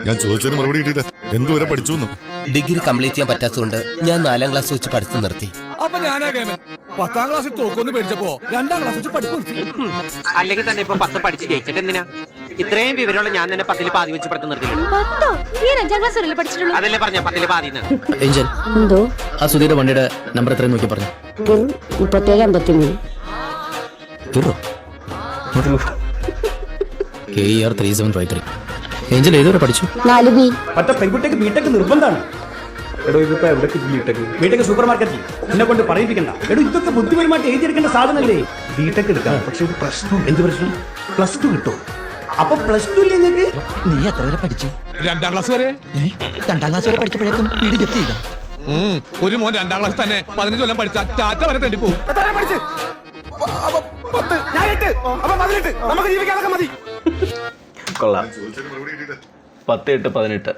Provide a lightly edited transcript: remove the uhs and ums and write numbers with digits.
ഞാൻ ചോദിച്ചതിന് മറുപടി കിട്ടിയില്ല. എന്തുവരെ പഠിച്ചു? ഡിഗ്രി കംപ്ലീറ്റ് ചെയ്യാൻ പറ്റാത്തതുകൊണ്ട് ഞാൻ 4ാം ക്ലാസ് വെച്ച് പഠിത്തം നിർത്തി. അപ്പൊ ഞാനാ കേമൻ 10ാം ക്ലാസ്സിൽ തോക്കൊന്ന് പേടിച്ചപ്പോ 2ാം ക്ലാസ് വെച്ച് പഠിപ്പ് നിർത്തി. അല്ലെങ്കിൽ തന്നെ ഇപ്പൊ 10 പഠിച്ച് ജയിച്ചിട്ട് എന്തിനാ? ഇത്രയും വിവരമുള്ള ഞാൻ തന്നെ 10ൽ പാതി വെച്ച് പഠിത്തം നിർത്തിയിട്ടുണ്ട്. അതല്ലേ പറഞ്ഞ 10ൽ പാതി. ഏഞ്ചൽ, എന്തോ ആ സുധീയുടെ വണ്ടിയുടെ നമ്പർ എത്രയും നോക്കി പറഞ്ഞു. 3753. KER 3753. ഏഞ്ചൽ ഏതുവരെ പഠിച്ചു? 4B. മറ്റേ പെൺകുട്ടിക്ക് ബിടെക് നിർബന്ധമാണ്. എടോ ഇതിപ്പോ എവിടേക്ക് ബിടെക് സൂപ്പർ മാർക്കറ്റിൽ എന്നെ കൊണ്ട് പറയിപ്പിക്കണ്ട. എടോ ഇതൊക്കെ ബുദ്ധിപരമായിട്ട് എഴുതിയെടുക്കേണ്ട സാധനല്ലേ. ബിടെക് എടുക്കാം, പക്ഷെ ഒരു പ്രശ്നം. എന്ത് പ്രശ്നം? +2 കിട്ടും. അപ്പൊ +2 ഇല്ലേ നിങ്ങൾക്ക്? നീ എത്ര വരെ പഠിച്ചു? 2ാം ക്ലാസ് വരെ. 2ാം ക്ലാസ് വരെ പഠിച്ചപ്പോഴേക്കും വീട് ജപ്തി ചെയ്ത. ഒരു മോൻ 2ാം ക്ലാസ് തന്നെ 15 കൊല്ലം പഠിച്ച ടാറ്റ വരെ തണ്ടി പോകും. കൊള്ളാം. 10, 8, 18.